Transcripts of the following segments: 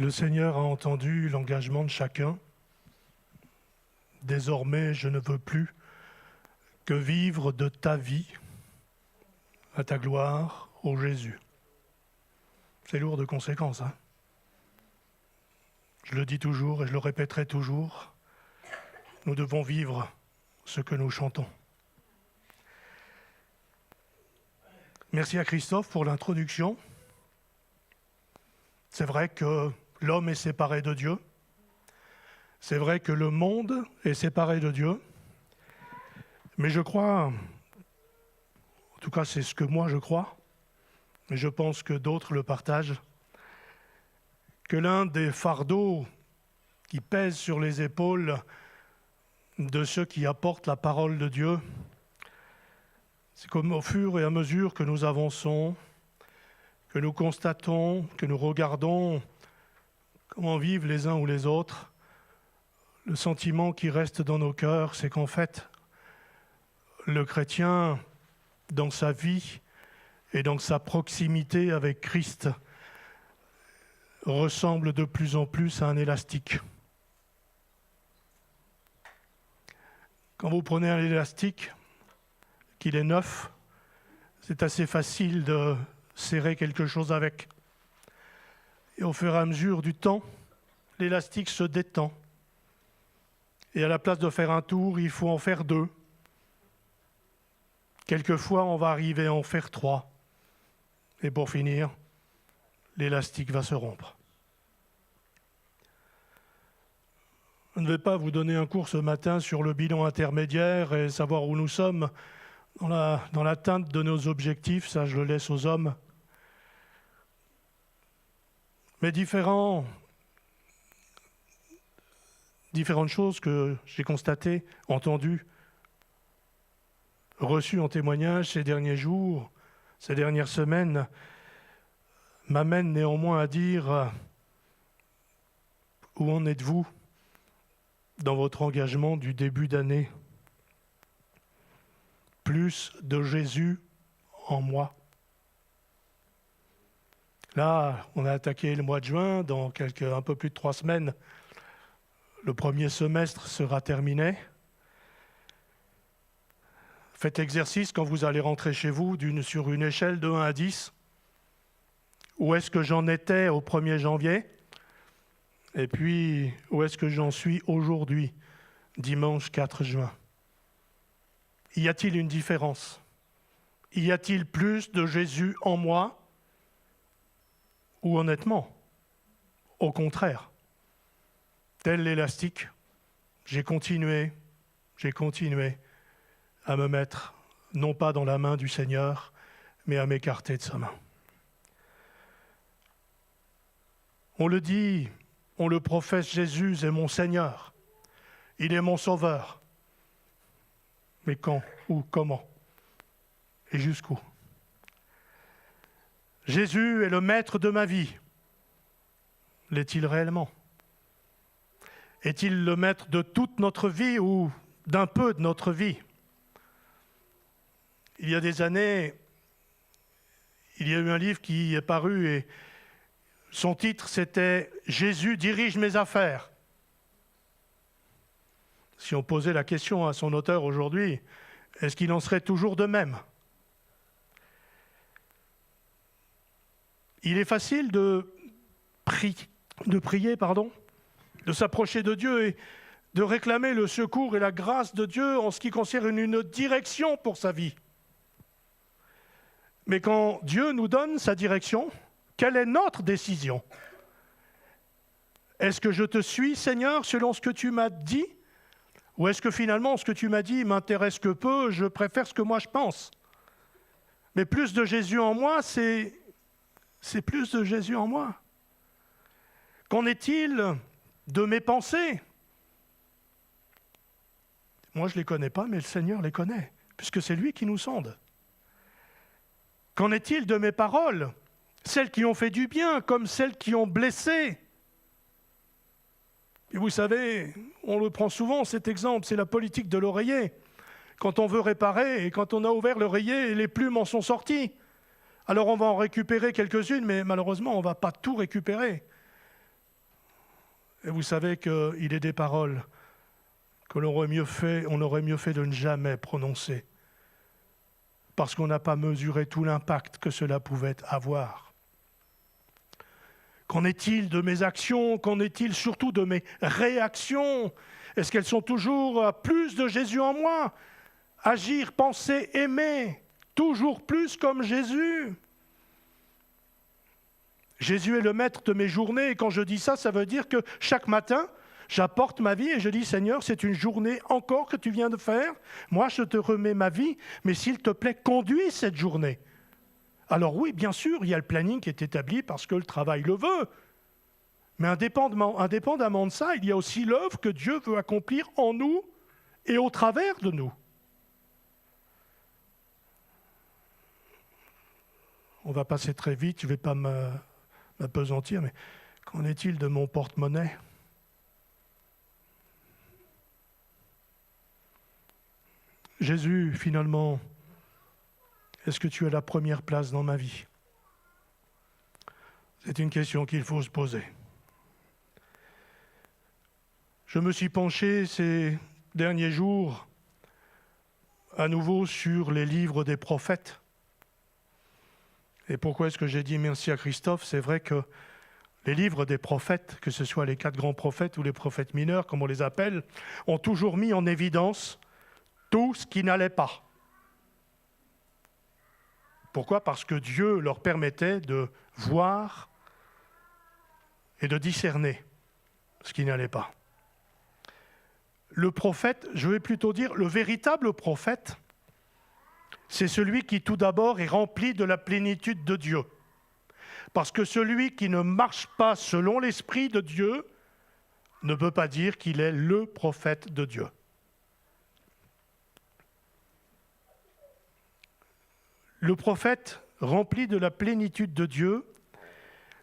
Le Seigneur a entendu l'engagement de chacun. Désormais, je ne veux plus que vivre de ta vie, à ta gloire, ô Jésus. C'est lourd de conséquences, hein ? Je le dis toujours et je le répéterai toujours. Nous devons vivre ce que nous chantons. Merci à Christophe pour l'introduction. C'est vrai que l'homme est séparé de Dieu. C'est vrai que le monde est séparé de Dieu. Mais je crois, en tout cas c'est ce que moi je crois, mais je pense que d'autres le partagent, que l'un des fardeaux qui pèsent sur les épaules de ceux qui apportent la parole de Dieu, c'est comme au fur et à mesure que nous avançons, que nous constatons, que nous regardons comment vivent les uns ou les autres, le sentiment qui reste dans nos cœurs, c'est qu'en fait, le chrétien, dans sa vie et dans sa proximité avec Christ, ressemble de plus en plus à un élastique. Quand vous prenez un élastique, qu'il est neuf, c'est assez facile de serrer quelque chose avec. Et au fur et à mesure du temps, l'élastique se détend. Et à la place de faire un tour, il faut en faire deux. Quelquefois, on va arriver à en faire trois. Et pour finir, l'élastique va se rompre. Je ne vais pas vous donner un cours ce matin sur le bilan intermédiaire et savoir où nous sommes dans l'atteinte de nos objectifs, ça je le laisse aux hommes. Mais différentes choses que j'ai constatées, entendues, reçues en témoignage ces derniers jours, ces dernières semaines, m'amènent néanmoins à dire où en êtes-vous dans votre engagement du début d'année ? Plus de Jésus en moi. Là, on a attaqué le mois de juin, dans un peu plus de 3 semaines, le premier semestre sera terminé. Faites l'exercice quand vous allez rentrer chez vous sur une échelle de 1 à 10. Où est-ce que j'en étais au 1er janvier ? Et puis, où est-ce que j'en suis aujourd'hui, dimanche 4 juin ? Y a-t-il une différence ? Y a-t-il plus de Jésus en moi ? Ou honnêtement, au contraire, tel l'élastique, j'ai continué à me mettre, non pas dans la main du Seigneur, mais à m'écarter de sa main. On le dit, on le professe, Jésus est mon Seigneur, il est mon Sauveur. Mais quand, où, comment et jusqu'où ? Jésus est le maître de ma vie. L'est-il réellement ? Est-il le maître de toute notre vie ou d'un peu de notre vie ? Il y a des années, il y a eu un livre qui est paru et son titre c'était « Jésus dirige mes affaires ». Si on posait la question à son auteur aujourd'hui, est-ce qu'il en serait toujours de même ? Il est facile de prier, de s'approcher de Dieu et de réclamer le secours et la grâce de Dieu en ce qui concerne une direction pour sa vie. Mais quand Dieu nous donne sa direction, quelle est notre décision ? Est-ce que je te suis, Seigneur, selon ce que tu m'as dit ? Ou est-ce que finalement, ce que tu m'as dit m'intéresse que peu, je préfère ce que moi je pense ? Mais plus de Jésus en moi, c'est plus de Jésus en moi. Qu'en est-il de mes pensées ? Moi, je ne les connais pas, mais le Seigneur les connaît, puisque c'est lui qui nous sonde. Qu'en est-il de mes paroles ? Celles qui ont fait du bien, comme celles qui ont blessé ? Et vous savez, on le prend souvent, cet exemple, c'est la politique de l'oreiller. Quand on veut réparer et quand on a ouvert l'oreiller, les plumes en sont sorties. Alors on va en récupérer quelques-unes, mais malheureusement, on ne va pas tout récupérer. Et vous savez qu'il est des paroles que on aurait mieux fait de ne jamais prononcer, parce qu'on n'a pas mesuré tout l'impact que cela pouvait avoir. Qu'en est-il de mes actions? Qu'en est-il surtout de mes réactions? Est-ce qu'elles sont toujours à plus de Jésus en moi? Agir, penser, aimer, toujours plus comme Jésus. Jésus est le maître de mes journées, et quand je dis ça, ça veut dire que chaque matin, j'apporte ma vie et je dis, Seigneur, c'est une journée encore que tu viens de faire. Moi, je te remets ma vie, mais s'il te plaît, conduis cette journée. Alors oui, bien sûr, il y a le planning qui est établi parce que le travail le veut. Mais indépendamment de ça, il y a aussi l'œuvre que Dieu veut accomplir en nous et au travers de nous. On va passer très vite, je ne vais pas m'apesantir, mais qu'en est-il de mon porte-monnaie? Jésus, finalement, est-ce que tu as la première place dans ma vie? C'est une question qu'il faut se poser. Je me suis penché ces derniers jours à nouveau sur les livres des prophètes. Et pourquoi est-ce que j'ai dit merci à Christophe? C'est vrai que les livres des prophètes, que ce soit les 4 grands prophètes ou les prophètes mineurs, comme on les appelle, ont toujours mis en évidence tout ce qui n'allait pas. Pourquoi? Parce que Dieu leur permettait de voir et de discerner ce qui n'allait pas. Le prophète, je vais plutôt dire, le véritable prophète, c'est celui qui tout d'abord est rempli de la plénitude de Dieu. Parce que celui qui ne marche pas selon l'Esprit de Dieu ne peut pas dire qu'il est le prophète de Dieu. Le prophète rempli de la plénitude de Dieu,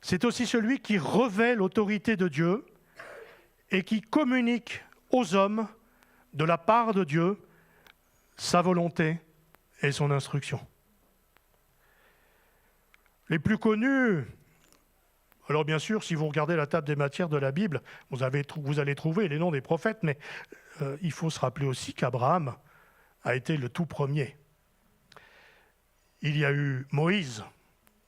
c'est aussi celui qui revêt l'autorité de Dieu et qui communique aux hommes, de la part de Dieu, sa volonté et son instruction. Les plus connus, alors bien sûr, si vous regardez la table des matières de la Bible, vous allez trouver les noms des prophètes, mais il faut se rappeler aussi qu'Abraham a été le tout premier. Il y a eu Moïse,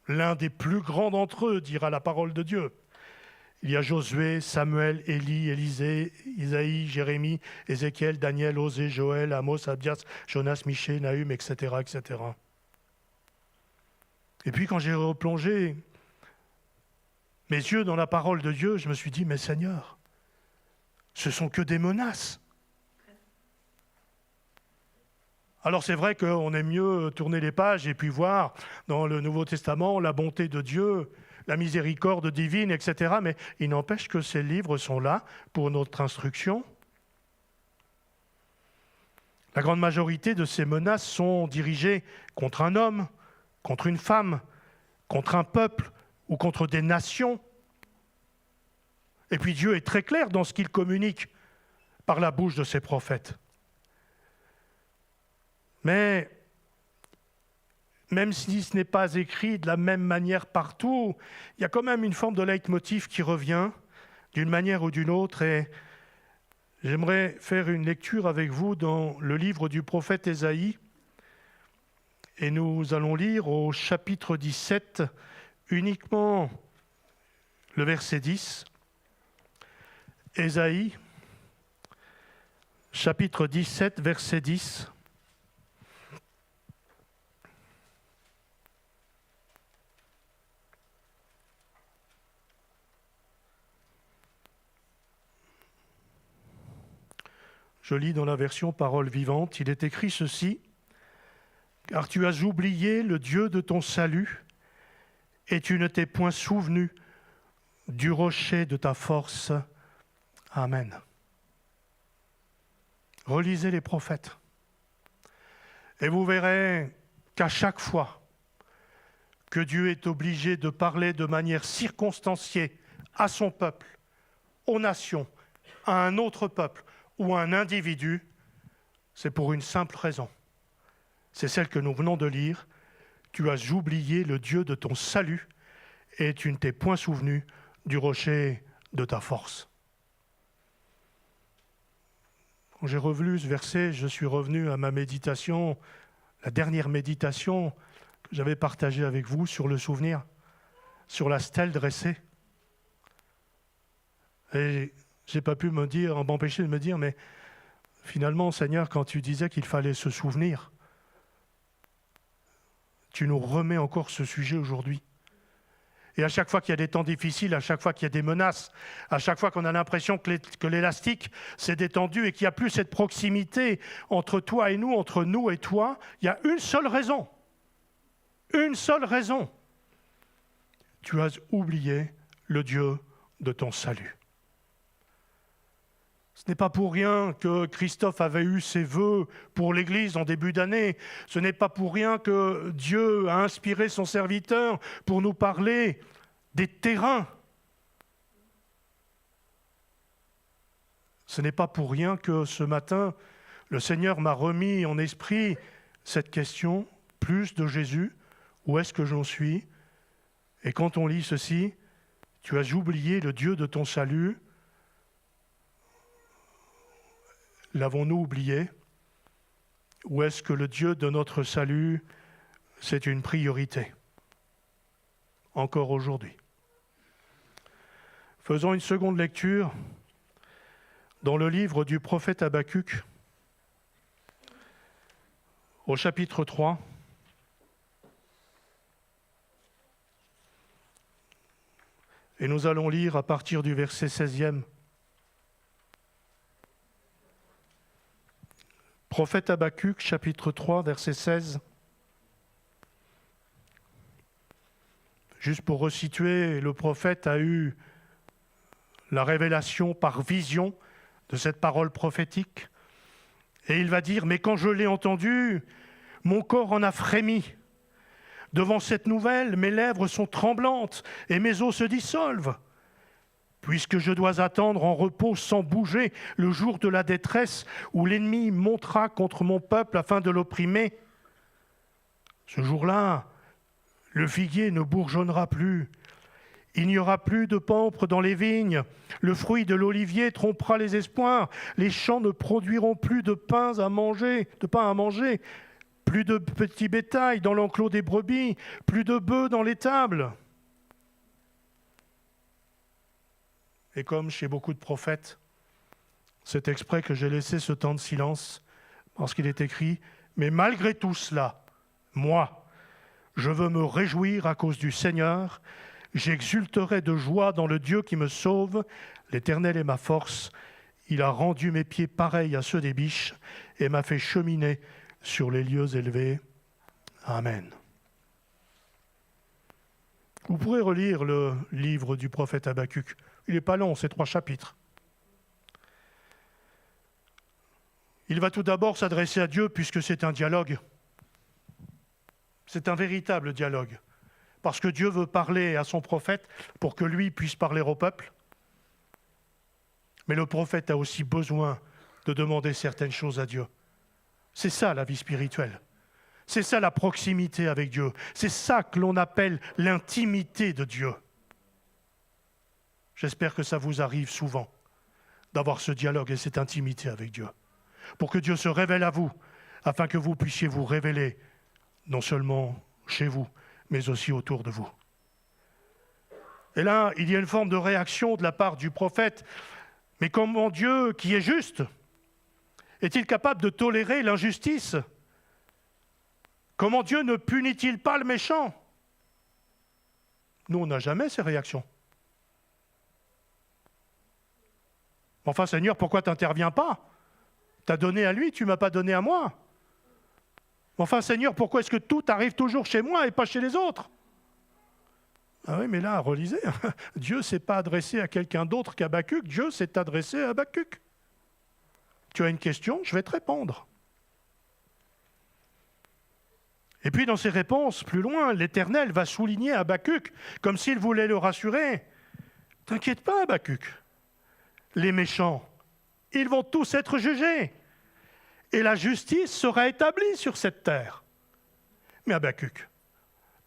l'un des plus grands d'entre eux, dira la parole de Dieu. Il y a Josué, Samuel, Élie, Élisée, Isaïe, Jérémie, Ézéchiel, Daniel, Osée, Joël, Amos, Abdias, Jonas, Michée, Nahum, etc., etc. Et puis quand j'ai replongé mes yeux dans la parole de Dieu, je me suis dit, mais Seigneur, ce sont que des menaces. Alors c'est vrai qu'on aime mieux tourner les pages et puis voir dans le Nouveau Testament la bonté de Dieu, la miséricorde divine, etc. Mais il n'empêche que ces livres sont là pour notre instruction. La grande majorité de ces menaces sont dirigées contre un homme, contre une femme, contre un peuple ou contre des nations. Et puis Dieu est très clair dans ce qu'il communique par la bouche de ses prophètes. Mais même si ce n'est pas écrit de la même manière partout, il y a quand même une forme de leitmotiv qui revient d'une manière ou d'une autre. Et j'aimerais faire une lecture avec vous dans le livre du prophète Ésaïe. Et nous allons lire au chapitre 17, uniquement le verset 10. Ésaïe, chapitre 17, verset 10. Je lis dans la version Parole vivante, il est écrit ceci, « Car tu as oublié le Dieu de ton salut, et tu ne t'es point souvenu du rocher de ta force. » Amen. Relisez les prophètes, et vous verrez qu'à chaque fois que Dieu est obligé de parler de manière circonstanciée à son peuple, aux nations, à un autre peuple, ou un individu, c'est pour une simple raison. C'est celle que nous venons de lire. Tu as oublié le Dieu de ton salut et tu ne t'es point souvenu du rocher de ta force. Quand j'ai relu ce verset, je suis revenu à ma méditation, la dernière méditation que j'avais partagée avec vous sur le souvenir, sur la stèle dressée. Et je n'ai pas pu m'empêcher de me dire, mais finalement, Seigneur, quand tu disais qu'il fallait se souvenir, tu nous remets encore ce sujet aujourd'hui. Et à chaque fois qu'il y a des temps difficiles, à chaque fois qu'il y a des menaces, à chaque fois qu'on a l'impression que l'élastique s'est détendu et qu'il n'y a plus cette proximité entre toi et nous, entre nous et toi, il y a une seule raison. Une seule raison. Tu as oublié le Dieu de ton salut. Ce n'est pas pour rien que Christophe avait eu ses vœux pour l'Église en début d'année. Ce n'est pas pour rien que Dieu a inspiré son serviteur pour nous parler des terrains. Ce n'est pas pour rien que ce matin, le Seigneur m'a remis en esprit cette question, plus de Jésus, où est-ce que j'en suis? Et quand on lit ceci, tu as oublié le Dieu de ton salut. L'avons-nous oublié? Ou est-ce que le Dieu de notre salut, c'est une priorité? Encore aujourd'hui. Faisons une seconde lecture dans le livre du prophète Habakkuk, au chapitre 3. Et nous allons lire à partir du verset 16e. Prophète Habakkuk, chapitre 3, verset 16. Juste pour resituer, le prophète a eu la révélation par vision de cette parole prophétique. Et il va dire, mais quand je l'ai entendu, mon corps en a frémi. Devant cette nouvelle, mes lèvres sont tremblantes et mes os se dissolvent. Puisque je dois attendre en repos sans bouger le jour de la détresse où l'ennemi montera contre mon peuple afin de l'opprimer. Ce jour-là, le figuier ne bourgeonnera plus. Il n'y aura plus de pampres dans les vignes. Le fruit de l'olivier trompera les espoirs. Les champs ne produiront plus de pain à manger. Plus de petits bétail dans l'enclos des brebis. Plus de bœufs dans l'étable. Et comme chez beaucoup de prophètes, c'est exprès que j'ai laissé ce temps de silence, parce qu'il est écrit « Mais malgré tout cela, moi, je veux me réjouir à cause du Seigneur, j'exulterai de joie dans le Dieu qui me sauve, l'Éternel est ma force, il a rendu mes pieds pareils à ceux des biches et m'a fait cheminer sur les lieux élevés. Amen. » Vous pourrez relire le livre du prophète Habakkuk. Il n'est pas long, c'est 3 chapitres. Il va tout d'abord s'adresser à Dieu puisque c'est un dialogue. C'est un véritable dialogue. Parce que Dieu veut parler à son prophète pour que lui puisse parler au peuple. Mais le prophète a aussi besoin de demander certaines choses à Dieu. C'est ça la vie spirituelle. C'est ça la proximité avec Dieu. C'est ça que l'on appelle l'intimité de Dieu. J'espère que ça vous arrive souvent d'avoir ce dialogue et cette intimité avec Dieu. Pour que Dieu se révèle à vous, afin que vous puissiez vous révéler non seulement chez vous, mais aussi autour de vous. Et là, il y a une forme de réaction de la part du prophète. Mais comment Dieu, qui est juste, est-il capable de tolérer l'injustice? Comment Dieu ne punit-il pas le méchant? Nous, on n'a jamais ces réactions. Enfin, Seigneur, pourquoi tu n'interviens pas? Tu as donné à lui, tu ne m'as pas donné à moi. Enfin, Seigneur, pourquoi est-ce que tout arrive toujours chez moi et pas chez les autres? Ah oui, mais là, relisez, Dieu ne s'est pas adressé à quelqu'un d'autre qu'Habakkuk, Dieu s'est adressé à Habakkuk. Tu as une question, je vais te répondre. Et puis dans ses réponses, plus loin, l'Éternel va souligner Habakkuk, comme s'il voulait le rassurer. « T'inquiète pas, Habakkuk. Les méchants, ils vont tous être jugés. Et la justice sera établie sur cette terre. » Mais Habakkuk,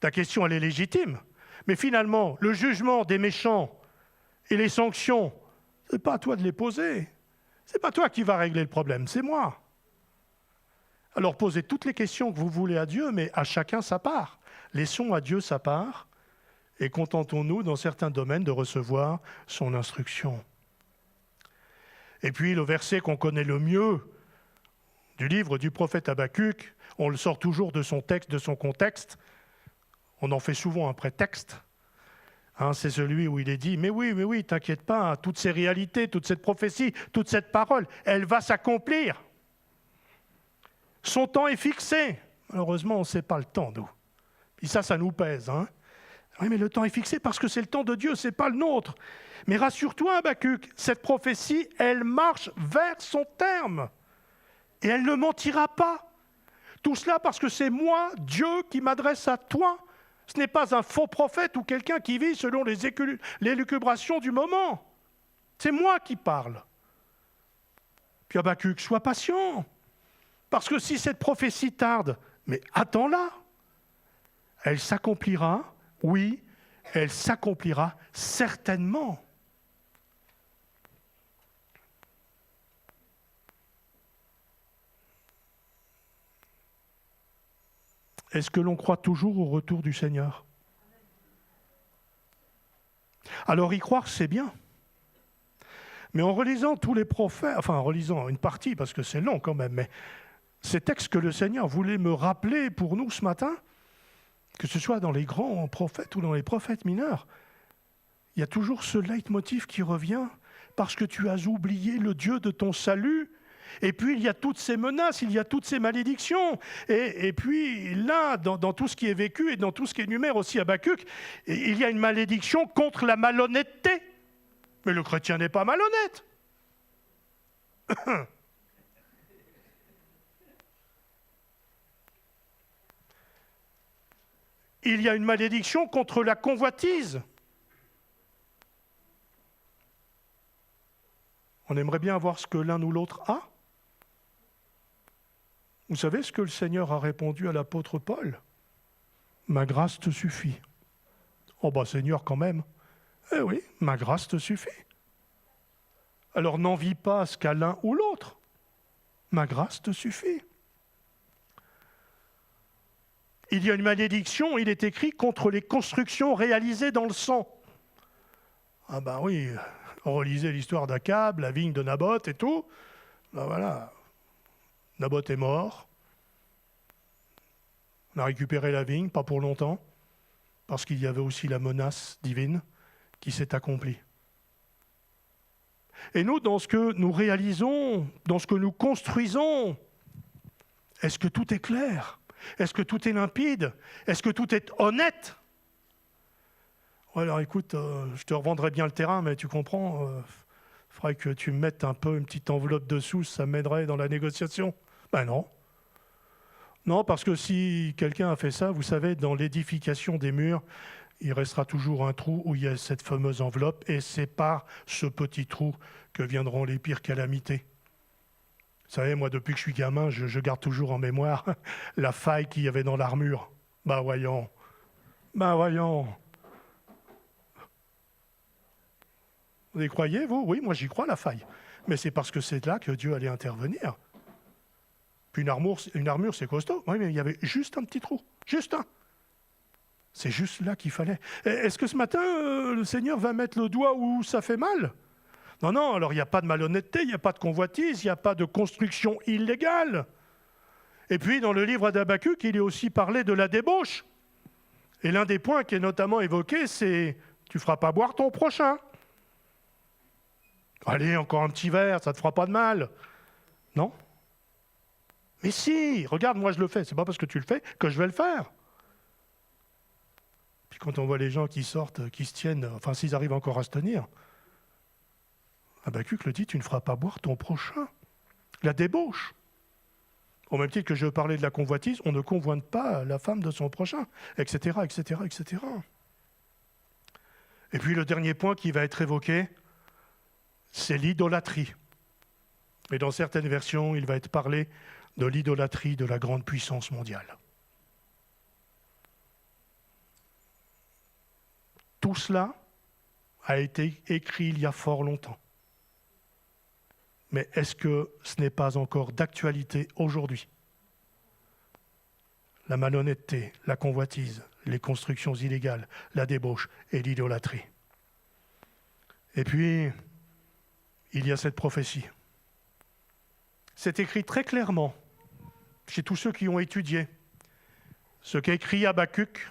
ta question, elle est légitime. Mais finalement, le jugement des méchants et les sanctions, ce n'est pas à toi de les poser. C'est pas toi qui vas régler le problème, c'est moi. Alors posez toutes les questions que vous voulez à Dieu, mais à chacun sa part. Laissons à Dieu sa part et contentons-nous dans certains domaines de recevoir son instruction. Et puis le verset qu'on connaît le mieux du livre du prophète Habakkuk, on le sort toujours de son texte, de son contexte, on en fait souvent un prétexte. C'est celui où il est dit, mais oui, t'inquiète pas, toutes ces réalités, toute cette prophétie, toute cette parole, elle va s'accomplir. Son temps est fixé. Malheureusement, on ne sait pas le temps, nous. Et ça nous pèse. Oui, mais le temps est fixé parce que c'est le temps de Dieu, ce n'est pas le nôtre. Mais rassure-toi, Habakkuk, cette prophétie, elle marche vers son terme. Et elle ne mentira pas. Tout cela parce que c'est moi, Dieu, qui m'adresse à toi. Ce n'est pas un faux prophète ou quelqu'un qui vit selon les élucubrations du moment. C'est moi qui parle. Puis Habakkuk, sois patient. Parce que si cette prophétie tarde, mais attends-la. Elle s'accomplira, oui, elle s'accomplira certainement. Est-ce que l'on croit toujours au retour du Seigneur ? Alors y croire, c'est bien. Mais en relisant tous les prophètes, enfin en relisant une partie, parce que c'est long quand même, mais ces textes que le Seigneur voulait me rappeler pour nous ce matin, que ce soit dans les grands prophètes ou dans les prophètes mineurs, il y a toujours ce leitmotiv qui revient, parce que tu as oublié le Dieu de ton salut. Et puis, il y a toutes ces menaces, il y a toutes ces malédictions. Et puis, là, dans tout ce qui est vécu et dans tout ce qui énumère aussi Habakkuk, il y a une malédiction contre la malhonnêteté. Mais le chrétien n'est pas malhonnête. Il y a une malédiction contre la convoitise. On aimerait bien avoir ce que l'un ou l'autre a. Vous savez ce que le Seigneur a répondu à l'apôtre Paul ? Ma grâce te suffit. Oh Seigneur, quand même. Eh oui, ma grâce te suffit. Alors n'envie pas ce qu'a l'un ou l'autre. Ma grâce te suffit. Il y a une malédiction, il est écrit, contre les constructions réalisées dans le sang. Oui, on relisait l'histoire d'Akab, la vigne de Naboth et tout. Voilà. Naboth est mort. On a récupéré la vigne, pas pour longtemps, parce qu'il y avait aussi la menace divine qui s'est accomplie. Et nous, dans ce que nous réalisons, dans ce que nous construisons, est-ce que tout est clair ? Est-ce que tout est limpide ? Est-ce que tout est honnête ? Alors écoute, je te revendrai bien le terrain, mais tu comprends, il faudrait que tu me mettes un peu une petite enveloppe dessous, ça m'aiderait dans la négociation. Non. Non, parce que si quelqu'un a fait ça, vous savez, dans l'édification des murs, il restera toujours un trou où il y a cette fameuse enveloppe, et c'est par ce petit trou que viendront les pires calamités. Vous savez, moi, depuis que je suis gamin, je garde toujours en mémoire la faille qu'il y avait dans l'armure. Voyons. Vous y croyez, vous ? Oui, moi j'y crois, la faille. Mais c'est parce que c'est là que Dieu allait intervenir. Puis une armure, c'est costaud. Oui, mais il y avait juste un petit trou. Juste un. C'est juste là qu'il fallait. Est-ce que ce matin, le Seigneur va mettre le doigt où ça fait mal ? Non, alors il n'y a pas de malhonnêteté, il n'y a pas de convoitise, il n'y a pas de construction illégale. Et puis, dans le livre d'Habakkuk, il est aussi parlé de la débauche. Et l'un des points qui est notamment évoqué, c'est « tu ne feras pas boire ton prochain ». Allez, encore un petit verre, ça ne te fera pas de mal. Non ? Mais si, regarde, moi je le fais. C'est pas parce que tu le fais que je vais le faire. Puis quand on voit les gens qui sortent, qui se tiennent, enfin s'ils arrivent encore à se tenir, Habakkuk le dit, tu ne feras pas boire ton prochain. La débauche. Au même titre que je parlais de la convoitise, on ne convoite pas la femme de son prochain, etc., etc., etc. Et puis le dernier point qui va être évoqué, c'est l'idolâtrie. Et dans certaines versions, il va être parlé de l'idolâtrie de la grande puissance mondiale. Tout cela a été écrit il y a fort longtemps. Mais est-ce que ce n'est pas encore d'actualité aujourd'hui? La malhonnêteté, la convoitise, les constructions illégales, la débauche et l'idolâtrie. Et puis, il y a cette prophétie. C'est écrit très clairement chez tous ceux qui ont étudié. Ce qu'a écrit Habakkuk,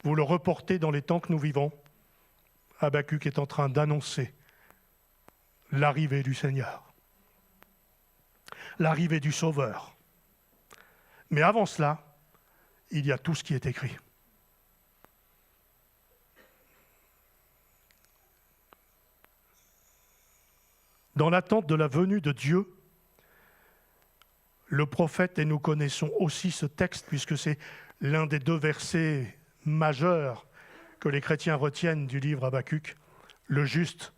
vous le reportez dans les temps que nous vivons. Habakkuk est en train d'annoncer l'arrivée du Seigneur, l'arrivée du Sauveur. Mais avant cela, il y a tout ce qui est écrit. Dans l'attente de la venue de Dieu, le prophète, et nous connaissons aussi ce texte, puisque c'est l'un des deux versets majeurs que les chrétiens retiennent du livre Habakkuk, le juste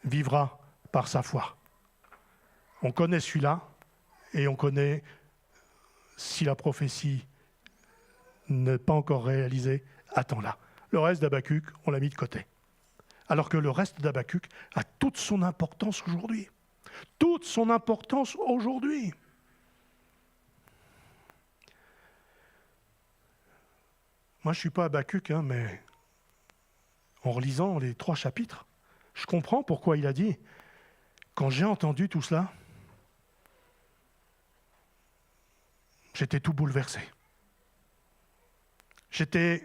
vivra par sa foi. On connaît celui-là, et on connaît, si la prophétie n'est pas encore réalisée, attends-la. Le reste d'Habakkuk, on l'a mis de côté. Alors que le reste d'Habakkuk a toute son importance aujourd'hui. Toute son importance aujourd'hui. Moi, je ne suis pas Habakkuk, mais en relisant les 3 chapitres, je comprends pourquoi il a dit, quand j'ai entendu tout cela, j'étais tout bouleversé.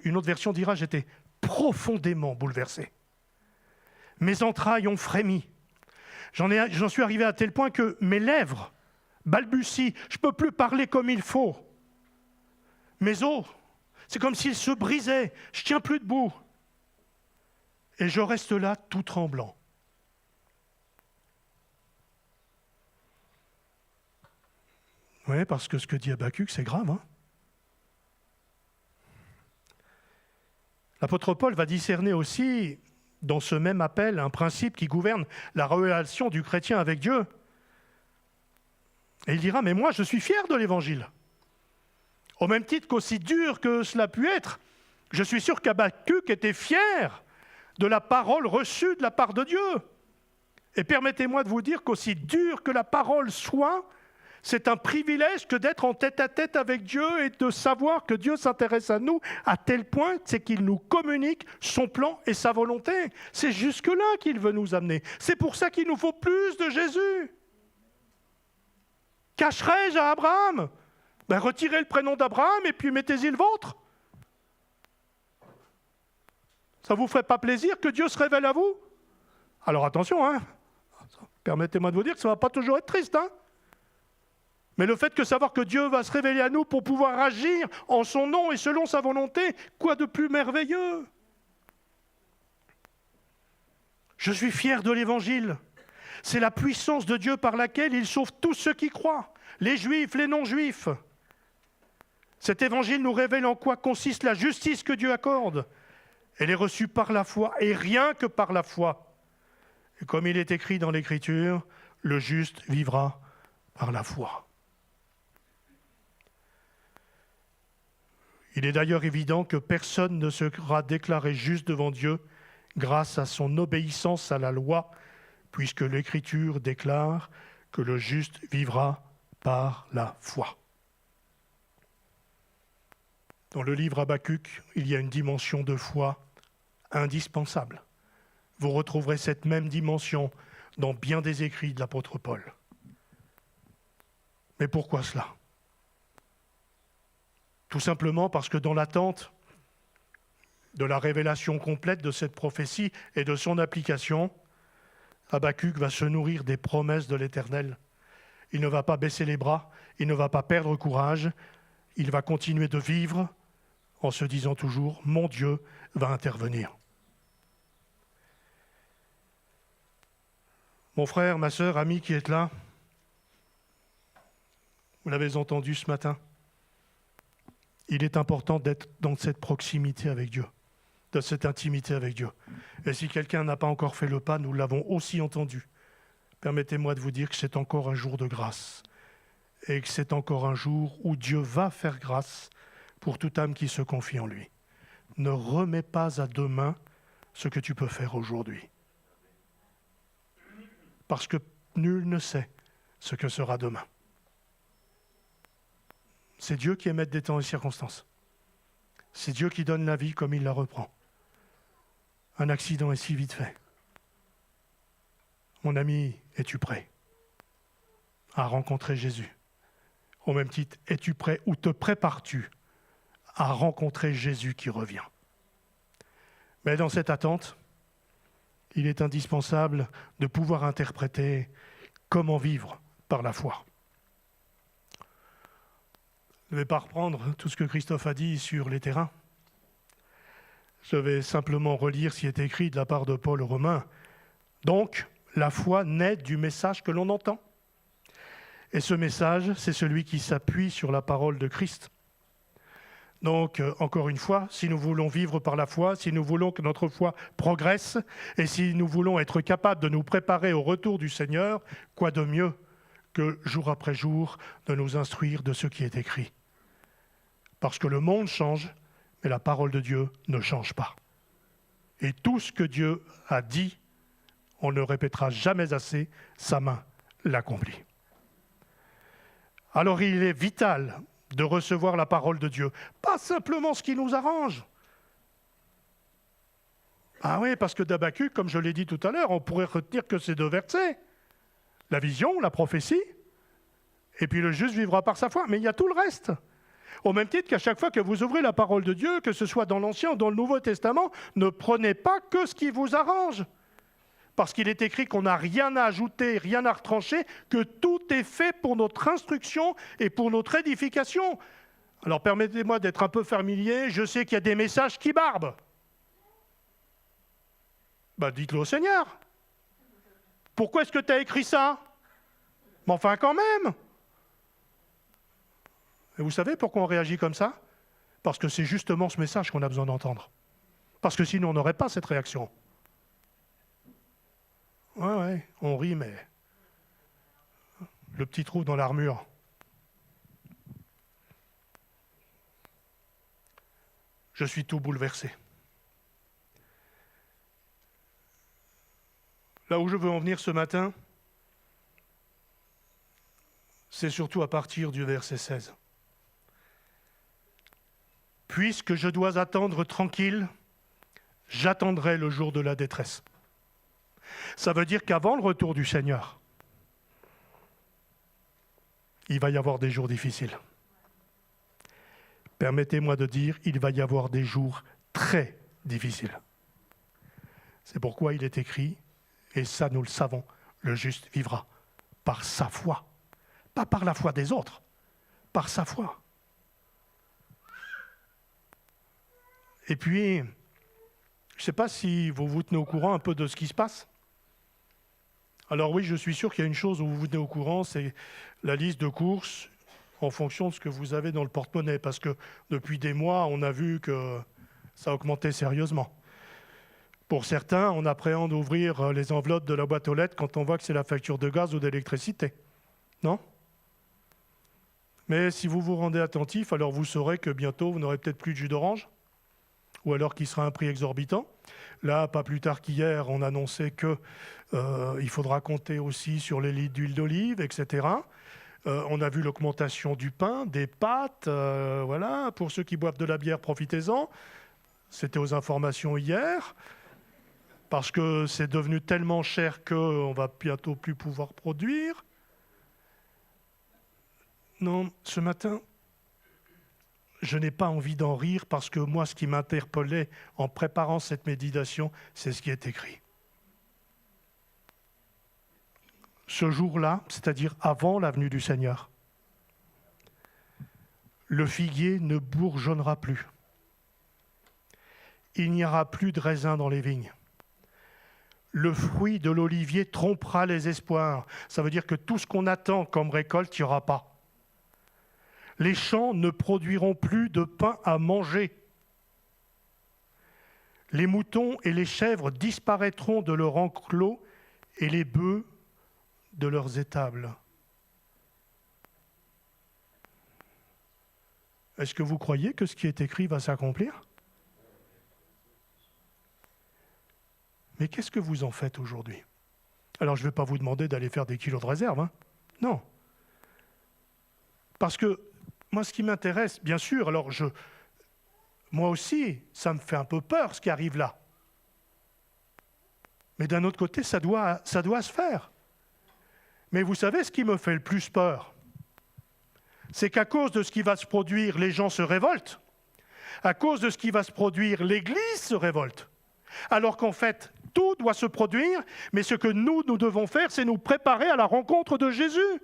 Une autre version dira, j'étais profondément bouleversé. Mes entrailles ont frémi. J'en suis arrivé à tel point que mes lèvres balbutient. Je ne peux plus parler comme il faut. Mes os, c'est comme s'ils se brisaient. Je ne tiens plus debout. Et je reste là tout tremblant. Oui, parce que ce que dit Habakkuk, c'est grave. L'apôtre Paul va discerner aussi, dans ce même appel, un principe qui gouverne la relation du chrétien avec Dieu. Et il dira, mais moi, je suis fier de l'Évangile. Au même titre qu'aussi dur que cela pu être, je suis sûr qu'Habakkuk était fier de la parole reçue de la part de Dieu. Et permettez-moi de vous dire qu'aussi dur que la parole soit, c'est un privilège que d'être en tête-à-tête avec Dieu et de savoir que Dieu s'intéresse à nous à tel point, c'est qu'il nous communique son plan et sa volonté. C'est jusque-là qu'il veut nous amener. C'est pour ça qu'il nous faut plus de Jésus. Cacherai-je à Abraham? Retirez le prénom d'Abraham et puis mettez-y le vôtre. Ça ne vous ferait pas plaisir que Dieu se révèle à vous? Alors attention, permettez-moi de vous dire que ça ne va pas toujours être triste. Mais le fait de savoir que Dieu va se révéler à nous pour pouvoir agir en son nom et selon sa volonté, quoi de plus merveilleux? Je suis fier de l'Évangile. C'est la puissance de Dieu par laquelle il sauve tous ceux qui croient, les juifs, les non-juifs. Cet Évangile nous révèle en quoi consiste la justice que Dieu accorde. Elle est reçue par la foi et rien que par la foi. Et comme il est écrit dans l'Écriture, le juste vivra par la foi. Il est d'ailleurs évident que personne ne sera déclaré juste devant Dieu grâce à son obéissance à la loi, puisque l'Écriture déclare que le juste vivra par la foi. Dans le livre Habakkuk, il y a une dimension de foi indispensable. Vous retrouverez cette même dimension dans bien des écrits de l'apôtre Paul. Mais pourquoi cela? Tout simplement parce que dans l'attente de la révélation complète de cette prophétie et de son application, Habakkuk va se nourrir des promesses de l'Éternel. Il ne va pas baisser les bras, il ne va pas perdre courage, il va continuer de vivre en se disant toujours « Mon Dieu va intervenir ». Mon frère, ma sœur, ami qui êtes là, vous l'avez entendu ce matin, il est important d'être dans cette proximité avec Dieu, de cette intimité avec Dieu. Et si quelqu'un n'a pas encore fait le pas, nous l'avons aussi entendu. Permettez-moi de vous dire que c'est encore un jour de grâce et que c'est encore un jour où Dieu va faire grâce pour toute âme qui se confie en lui. Ne remets pas à demain ce que tu peux faire aujourd'hui. Parce que nul ne sait ce que sera demain. C'est Dieu qui émet des temps et circonstances. C'est Dieu qui donne la vie comme il la reprend. Un accident est si vite fait. Mon ami, es-tu prêt à rencontrer Jésus? Au même titre, es-tu prêt ou te prépares-tu à rencontrer Jésus qui revient? Mais dans cette attente, il est indispensable de pouvoir interpréter comment vivre par la foi. Je ne vais pas reprendre tout ce que Christophe a dit sur les terrains. Je vais simplement relire ce qui est écrit de la part de Paul aux Romains. Donc, la foi naît du message que l'on entend. Et ce message, c'est celui qui s'appuie sur la parole de Christ. Donc, encore une fois, si nous voulons vivre par la foi, si nous voulons que notre foi progresse, et si nous voulons être capables de nous préparer au retour du Seigneur, quoi de mieux que, jour après jour, de nous instruire de ce qui est écrit. Parce que le monde change, mais la parole de Dieu ne change pas. Et tout ce que Dieu a dit, on ne répétera jamais assez, sa main l'accomplit. Alors il est vital de recevoir la parole de Dieu, pas simplement ce qui nous arrange. Ah oui, parce que d'Habacuc, comme je l'ai dit tout à l'heure, on pourrait retenir que ces 2 versets. La vision, la prophétie, et puis le juste vivra par sa foi. Mais il y a tout le reste. Au même titre qu'à chaque fois que vous ouvrez la parole de Dieu, que ce soit dans l'Ancien ou dans le Nouveau Testament, ne prenez pas que ce qui vous arrange. Parce qu'il est écrit qu'on n'a rien à ajouter, rien à retrancher, que tout est fait pour notre instruction et pour notre édification. Alors permettez-moi d'être un peu familier, je sais qu'il y a des messages qui barbent. Dites-le au Seigneur. Pourquoi est-ce que tu as écrit ça? Mais enfin quand même. Et vous savez pourquoi on réagit comme ça? Parce que c'est justement ce message qu'on a besoin d'entendre. Parce que sinon on n'aurait pas cette réaction. Ouais, on rit, mais le petit trou dans l'armure. Je suis tout bouleversé. Là où je veux en venir ce matin, c'est surtout à partir du verset 16. Puisque je dois attendre tranquille, j'attendrai le jour de la détresse. Ça veut dire qu'avant le retour du Seigneur, il va y avoir des jours difficiles. Permettez-moi de dire, il va y avoir des jours très difficiles. C'est pourquoi il est écrit, et ça nous le savons, le juste vivra par sa foi. Pas par la foi des autres, par sa foi. Et puis, je ne sais pas si vous vous tenez au courant un peu de ce qui se passe. Alors oui, je suis sûr qu'il y a une chose où vous vous tenez au courant, c'est la liste de courses en fonction de ce que vous avez dans le porte-monnaie. Parce que depuis des mois, on a vu que ça augmentait sérieusement. Pour certains, on appréhende d'ouvrir les enveloppes de la boîte aux lettres quand on voit que c'est la facture de gaz ou d'électricité. Non? Mais si vous vous rendez attentif, alors vous saurez que bientôt, vous n'aurez peut-être plus de jus d'orange, ou alors qu'il sera à un prix exorbitant. Là, pas plus tard qu'hier, on annonçait qu'il faudra compter aussi sur les litres d'huile d'olive, etc. On a vu l'augmentation du pain, des pâtes, voilà. Pour ceux qui boivent de la bière, profitez-en. C'était aux informations hier, parce que c'est devenu tellement cher qu'on va bientôt plus pouvoir produire. Non, ce matin, je n'ai pas envie d'en rire parce que moi, ce qui m'interpellait en préparant cette méditation, c'est ce qui est écrit. Ce jour-là, c'est-à-dire avant la venue du Seigneur, le figuier ne bourgeonnera plus. Il n'y aura plus de raisins dans les vignes. Le fruit de l'olivier trompera les espoirs. Ça veut dire que tout ce qu'on attend comme récolte, il n'y aura pas. Les champs ne produiront plus de pain à manger. Les moutons et les chèvres disparaîtront de leur enclos et les bœufs de leurs étables. Est-ce que vous croyez que ce qui est écrit va s'accomplir? Mais qu'est-ce que vous en faites aujourd'hui? Alors je ne vais pas vous demander d'aller faire des kilos de réserve, hein. Non. Parce que moi, ce qui m'intéresse, bien sûr, moi aussi, ça me fait un peu peur ce qui arrive là. Mais d'un autre côté, ça doit se faire. Mais vous savez ce qui me fait le plus peur? C'est qu'à cause de ce qui va se produire, les gens se révoltent. À cause de ce qui va se produire, l'Église se révolte. Alors qu'en fait, tout doit se produire, mais ce que nous devons faire, c'est nous préparer à la rencontre de Jésus.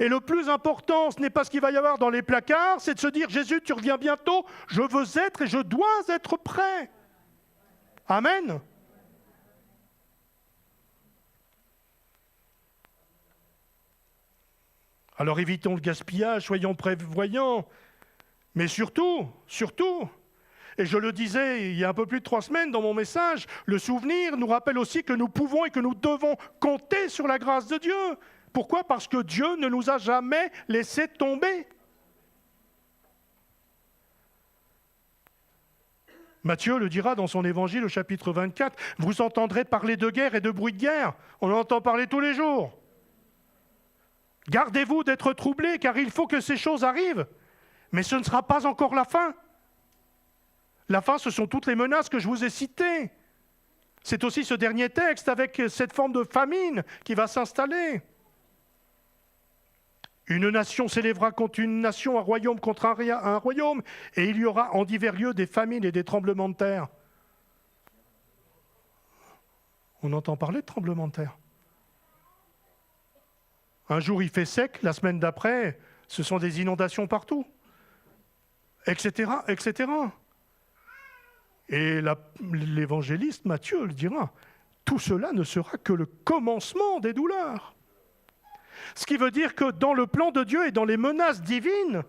Et le plus important, ce n'est pas ce qu'il va y avoir dans les placards, c'est de se dire, Jésus, tu reviens bientôt, je veux être et je dois être prêt. Amen. Alors évitons le gaspillage, soyons prévoyants, mais surtout, et je le disais il y a un peu plus de 3 semaines dans mon message, le souvenir nous rappelle aussi que nous pouvons et que nous devons compter sur la grâce de Dieu. Pourquoi ? Parce que Dieu ne nous a jamais laissé tomber. Matthieu le dira dans son évangile au chapitre 24, « Vous entendrez parler de guerre et de bruit de guerre. » On en entend parler tous les jours. Gardez-vous d'être troublés, car il faut que ces choses arrivent. Mais ce ne sera pas encore la fin. La fin, ce sont toutes les menaces que je vous ai citées. C'est aussi ce dernier texte avec cette forme de famine qui va s'installer. Une nation s'élèvera contre une nation, un royaume contre un royaume, et il y aura en divers lieux des famines et des tremblements de terre. On entend parler de tremblements de terre. Un jour il fait sec, la semaine d'après, ce sont des inondations partout, etc., etc. Et l'évangéliste Matthieu le dira, tout cela ne sera que le commencement des douleurs. Ce qui veut dire que dans le plan de Dieu et dans les menaces divines,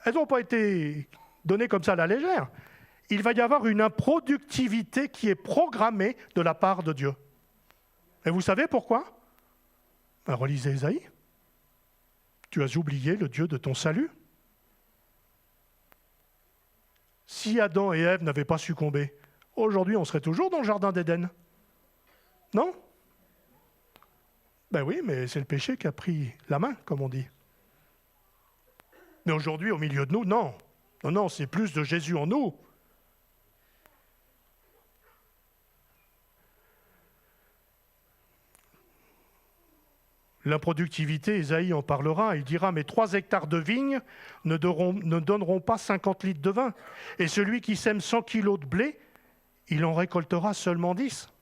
elles n'ont pas été données comme ça à la légère. Il va y avoir une improductivité qui est programmée de la part de Dieu. Et vous savez pourquoi ? Relisez Ésaïe. Tu as oublié le Dieu de ton salut. Si Adam et Ève n'avaient pas succombé, aujourd'hui on serait toujours dans le jardin d'Éden. Non ? Ben oui, mais c'est le péché qui a pris la main, comme on dit. Mais aujourd'hui, au milieu de nous, non. Non, c'est plus de Jésus en nous. L'improductivité, Ésaïe en parlera, il dira « Mais 3 hectares de vignes ne donneront pas 50 litres de vin. Et celui qui sème 100 kilos de blé, il en récoltera seulement 10. »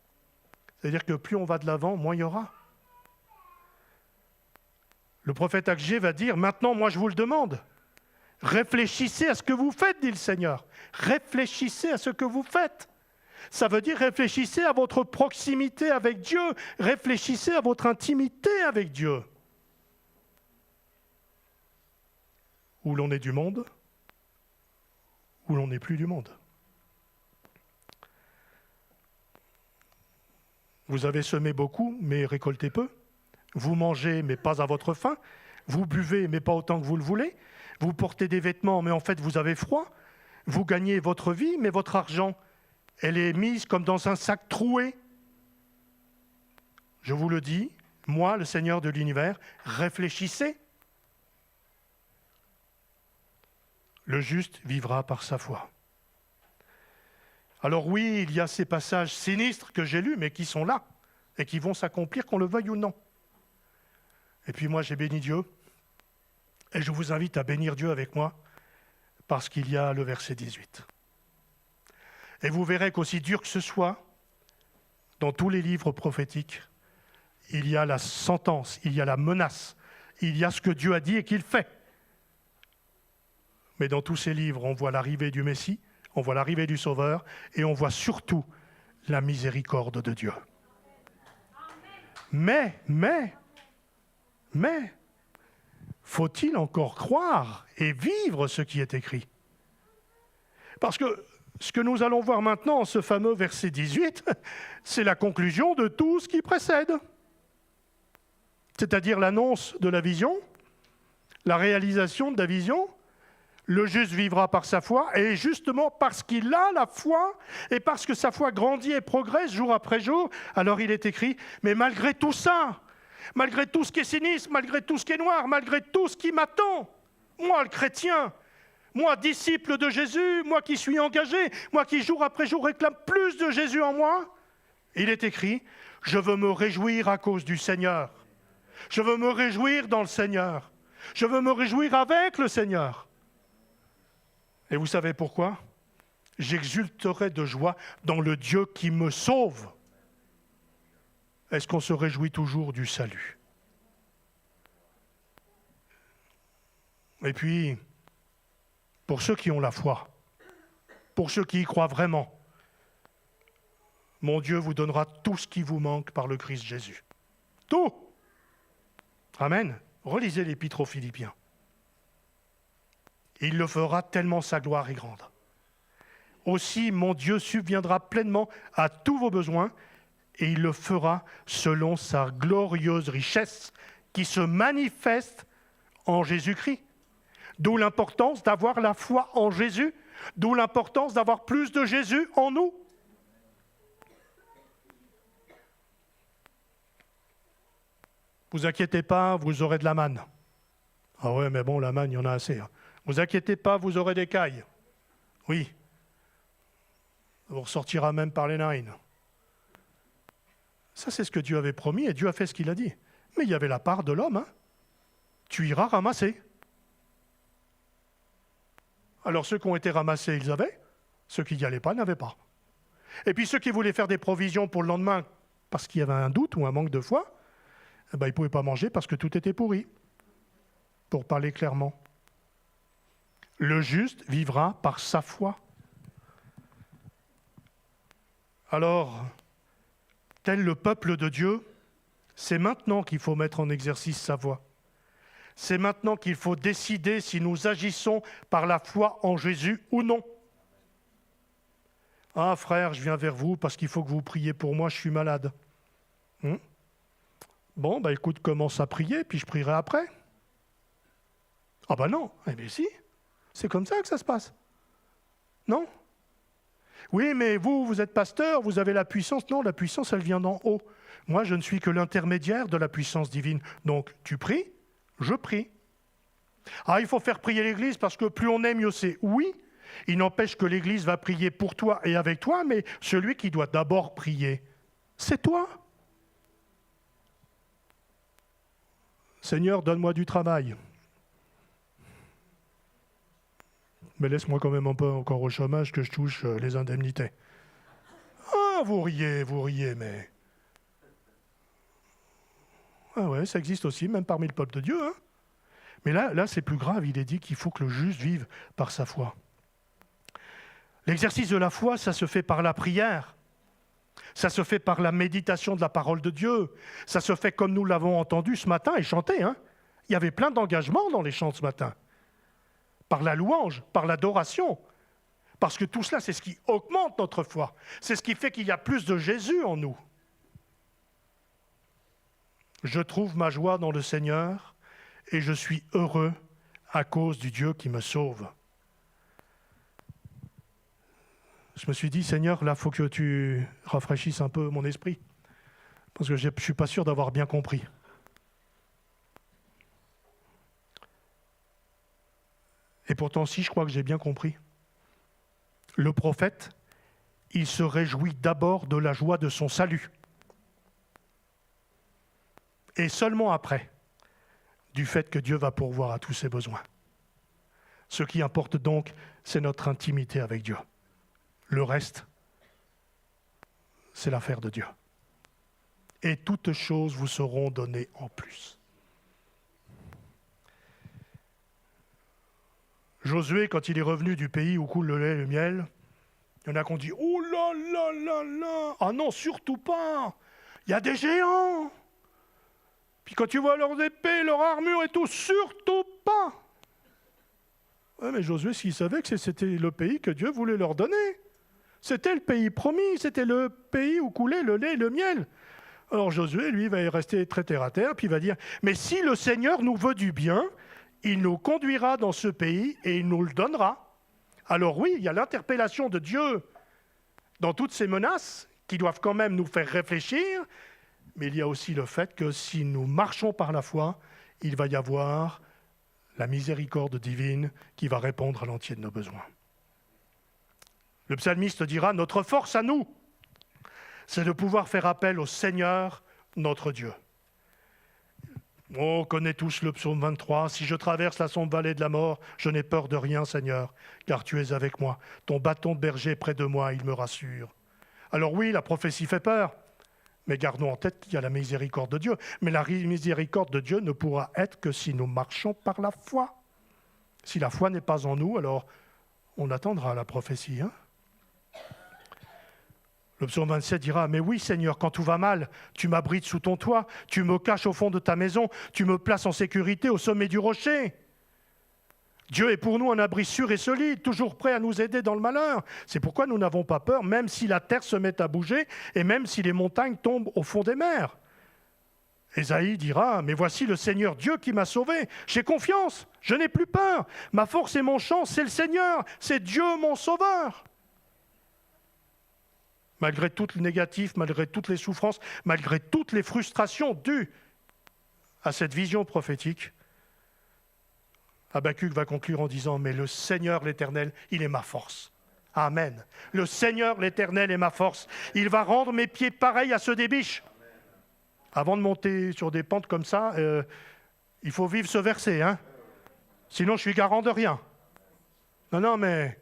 C'est-à-dire que plus on va de l'avant, moins il y aura. Le prophète Agé va dire « Maintenant, moi je vous le demande, réfléchissez à ce que vous faites, dit le Seigneur. Réfléchissez à ce que vous faites. » Ça veut dire réfléchissez à votre proximité avec Dieu, réfléchissez à votre intimité avec Dieu. Où l'on est du monde, où l'on n'est plus du monde. Vous avez semé beaucoup, mais récolté peu. Vous mangez, mais pas à votre faim. Vous buvez, mais pas autant que vous le voulez. Vous portez des vêtements, mais en fait, vous avez froid. Vous gagnez votre vie, mais votre argent, elle est mise comme dans un sac troué. Je vous le dis, moi, le Seigneur de l'univers, réfléchissez. Le juste vivra par sa foi. Alors oui, il y a ces passages sinistres que j'ai lus, mais qui sont là, et qui vont s'accomplir, qu'on le veuille ou non. Et puis moi, j'ai béni Dieu, et je vous invite à bénir Dieu avec moi, parce qu'il y a le verset 18. Et vous verrez qu'aussi dur que ce soit, dans tous les livres prophétiques, il y a la sentence, il y a la menace, il y a ce que Dieu a dit et qu'il fait. Mais dans tous ces livres, on voit l'arrivée du Messie, on voit l'arrivée du Sauveur, et on voit surtout la miséricorde de Dieu. Mais, faut-il encore croire et vivre ce qui est écrit ? Parce que ce que nous allons voir maintenant, ce fameux verset 18, c'est la conclusion de tout ce qui précède. C'est-à-dire l'annonce de la vision, la réalisation de la vision, Le juste vivra par sa foi, et justement parce qu'il a la foi, et parce que sa foi grandit et progresse jour après jour, alors il est écrit, mais malgré tout ça, malgré tout ce qui est sinistre, malgré tout ce qui est noir, malgré tout ce qui m'attend, moi le chrétien, moi disciple de Jésus, moi qui suis engagé, moi qui jour après jour réclame plus de Jésus en moi, il est écrit, je veux me réjouir à cause du Seigneur. Je veux me réjouir dans le Seigneur. Je veux me réjouir avec le Seigneur. Et vous savez pourquoi ? J'exulterai de joie dans le Dieu qui me sauve. Est-ce qu'on se réjouit toujours du salut ? Et puis, pour ceux qui ont la foi, pour ceux qui y croient vraiment, mon Dieu vous donnera tout ce qui vous manque par le Christ Jésus. Tout. Amen. Relisez l'Épître aux Philippiens. Il le fera tellement sa gloire est grande. Aussi, mon Dieu subviendra pleinement à tous vos besoins et il le fera selon sa glorieuse richesse qui se manifeste en Jésus-Christ. D'où l'importance d'avoir la foi en Jésus, d'où l'importance d'avoir plus de Jésus en nous. Vous inquiétez pas, vous aurez de la manne. Ah ouais, mais bon, la manne, il y en a assez. Vous inquiétez pas, vous aurez des cailles. Oui. On ressortira même par les narines. Ça, c'est ce que Dieu avait promis et Dieu a fait ce qu'il a dit. Mais il y avait la part de l'homme. Hein. Tu iras ramasser. Alors ceux qui ont été ramassés, ils avaient. Ceux qui n'y allaient pas, n'avaient pas. Et puis ceux qui voulaient faire des provisions pour le lendemain, parce qu'il y avait un doute ou un manque de foi, eh ben, ils ne pouvaient pas manger parce que tout était pourri. Pour parler clairement. Le juste vivra par sa foi. Alors, tel le peuple de Dieu, c'est maintenant qu'il faut mettre en exercice sa foi. C'est maintenant qu'il faut décider si nous agissons par la foi en Jésus ou non. Ah frère, je viens vers vous parce qu'il faut que vous priez pour moi, je suis malade. Bon, bah écoute, commence à prier, puis je prierai après. Ah bah non, eh bien si, c'est comme ça que ça se passe. Non ? Oui, mais vous êtes pasteur, vous avez la puissance. Non, la puissance, elle vient d'en haut. Moi, je ne suis que l'intermédiaire de la puissance divine. Donc, tu pries, je prie. Ah, il faut faire prier l'Église parce que plus on aime, mieux c'est. Oui, il n'empêche que l'Église va prier pour toi et avec toi, mais celui qui doit d'abord prier, c'est toi. Seigneur, donne-moi du travail. Mais laisse-moi quand même un peu encore au chômage que je touche les indemnités. Ah, vous riez, mais... Ah ouais, ça existe aussi, même parmi le peuple de Dieu. Hein. Mais là, c'est plus grave, il est dit qu'il faut que le juste vive par sa foi. L'exercice de la foi, ça se fait par la prière. Ça se fait par la méditation de la parole de Dieu. Ça se fait comme nous l'avons entendu ce matin et chanté. Hein. Il y avait plein d'engagements dans les chants ce matin. Par la louange, par l'adoration. Parce que tout cela, c'est ce qui augmente notre foi. C'est ce qui fait qu'il y a plus de Jésus en nous. Je trouve ma joie dans le Seigneur et je suis heureux à cause du Dieu qui me sauve. Je me suis dit, Seigneur, là, il faut que tu rafraîchisses un peu mon esprit. Parce que je ne suis pas sûr d'avoir bien compris. Et pourtant, si, je crois que j'ai bien compris. Le prophète, il se réjouit d'abord de la joie de son salut. Et seulement après, du fait que Dieu va pourvoir à tous ses besoins. Ce qui importe donc, c'est notre intimité avec Dieu. Le reste, c'est l'affaire de Dieu. Et toutes choses vous seront données en plus. Josué, quand il est revenu du pays où coule le lait et le miel, il y en a qui ont dit « Oh là là là là ! Ah non, surtout pas ! Il y a des géants ! Puis quand tu vois leurs épées, leur armure et tout, surtout pas !» Ouais, mais Josué, s'il savait que c'était le pays que Dieu voulait leur donner, c'était le pays promis, c'était le pays où coulait le lait et le miel. Alors Josué, lui, va rester très terre à terre, puis il va dire « Mais si le Seigneur nous veut du bien, il nous conduira dans ce pays et il nous le donnera. Alors oui, il y a l'interpellation de Dieu dans toutes ces menaces qui doivent quand même nous faire réfléchir, mais il y a aussi le fait que si nous marchons par la foi, il va y avoir la miséricorde divine qui va répondre à l'entier de nos besoins. Le psalmiste dira, notre force à nous, c'est de pouvoir faire appel au Seigneur, notre Dieu. On connaît tous le psaume 23. « Si je traverse la sombre vallée de la mort, je n'ai peur de rien, Seigneur, car tu es avec moi. Ton bâton de berger près de moi, il me rassure. » Alors oui, la prophétie fait peur, mais gardons en tête qu'il y a la miséricorde de Dieu. Mais la miséricorde de Dieu ne pourra être que si nous marchons par la foi. Si la foi n'est pas en nous, alors on attendra la prophétie, hein ? Le psaume 27 dira, « Mais oui, Seigneur, quand tout va mal, tu m'abrites sous ton toit, tu me caches au fond de ta maison, tu me places en sécurité au sommet du rocher. » Dieu est pour nous un abri sûr et solide, toujours prêt à nous aider dans le malheur. C'est pourquoi nous n'avons pas peur, même si la terre se met à bouger et même si les montagnes tombent au fond des mers. Ésaïe dira, « Mais voici le Seigneur Dieu qui m'a sauvé. J'ai confiance, je n'ai plus peur. Ma force et mon chant, c'est le Seigneur, c'est Dieu mon sauveur. » Malgré tout le négatif, malgré toutes les souffrances, malgré toutes les frustrations dues à cette vision prophétique, Habakkuk va conclure en disant « Mais le Seigneur l'Éternel, il est ma force. » Amen. Le Seigneur l'Éternel est ma force. Il va rendre mes pieds pareils à ceux des biches. Avant de monter sur des pentes comme ça, il faut vivre ce verset, hein. Sinon je suis garant de rien. Non, mais...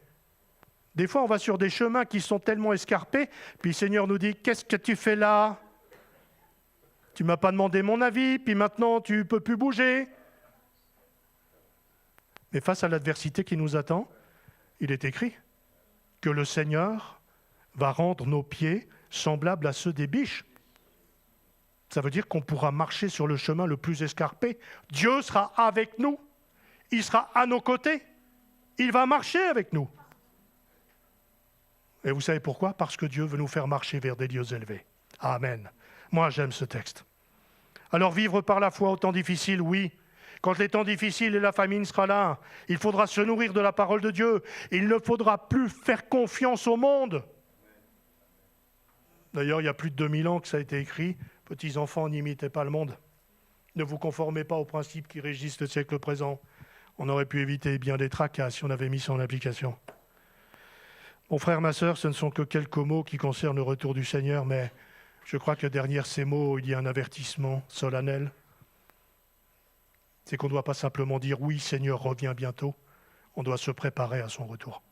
Des fois, on va sur des chemins qui sont tellement escarpés, puis le Seigneur nous dit « Qu'est-ce que tu fais là? Tu ne m'as pas demandé mon avis, puis maintenant tu ne peux plus bouger. » Mais face à l'adversité qui nous attend, il est écrit que le Seigneur va rendre nos pieds semblables à ceux des biches. Ça veut dire qu'on pourra marcher sur le chemin le plus escarpé. Dieu sera avec nous, il sera à nos côtés, il va marcher avec nous. Et vous savez pourquoi? Parce que Dieu veut nous faire marcher vers des lieux élevés. Amen. Moi, j'aime ce texte. Alors, vivre par la foi au temps difficile, oui. Quand les temps difficiles et la famine sera là, il faudra se nourrir de la parole de Dieu. Il ne faudra plus faire confiance au monde. D'ailleurs, il y a plus de 2000 ans que ça a été écrit. Petits enfants, n'imitez pas le monde. Ne vous conformez pas aux principes qui régissent le siècle présent. On aurait pu éviter bien des tracas si on avait mis ça en application. Mon frère, ma sœur, ce ne sont que quelques mots qui concernent le retour du Seigneur, mais je crois que derrière ces mots, il y a un avertissement solennel. C'est qu'on ne doit pas simplement dire « Oui, Seigneur, reviens bientôt ». On doit se préparer à son retour.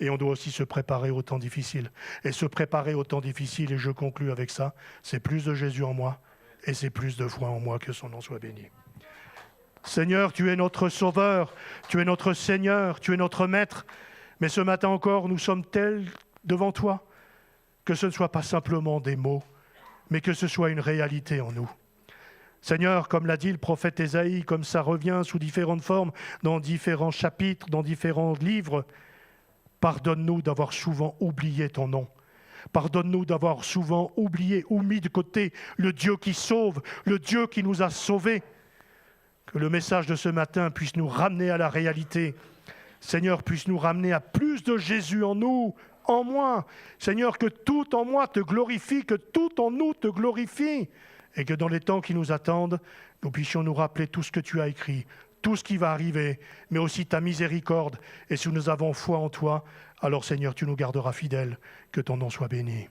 Et on doit aussi se préparer au temps difficile. Et se préparer au temps difficile, et je conclus avec ça, c'est plus de Jésus en moi, et c'est plus de foi en moi, que son nom soit béni. Seigneur, tu es notre Sauveur, tu es notre Seigneur, tu es notre Maître. Mais ce matin encore, nous sommes tels devant toi que ce ne soit pas simplement des mots, mais que ce soit une réalité en nous. Seigneur, comme l'a dit le prophète Ésaïe, comme ça revient sous différentes formes, dans différents chapitres, dans différents livres, pardonne-nous d'avoir souvent oublié ton nom. Pardonne-nous d'avoir souvent oublié ou mis de côté le Dieu qui sauve, le Dieu qui nous a sauvés. Que le message de ce matin puisse nous ramener à la réalité. Seigneur, puisse nous ramener à plus de Jésus en nous, en moi. Seigneur, que tout en moi te glorifie, que tout en nous te glorifie. Et que dans les temps qui nous attendent, nous puissions nous rappeler tout ce que tu as écrit, tout ce qui va arriver, mais aussi ta miséricorde. Et si nous avons foi en toi, alors Seigneur, tu nous garderas fidèles. Que ton nom soit béni.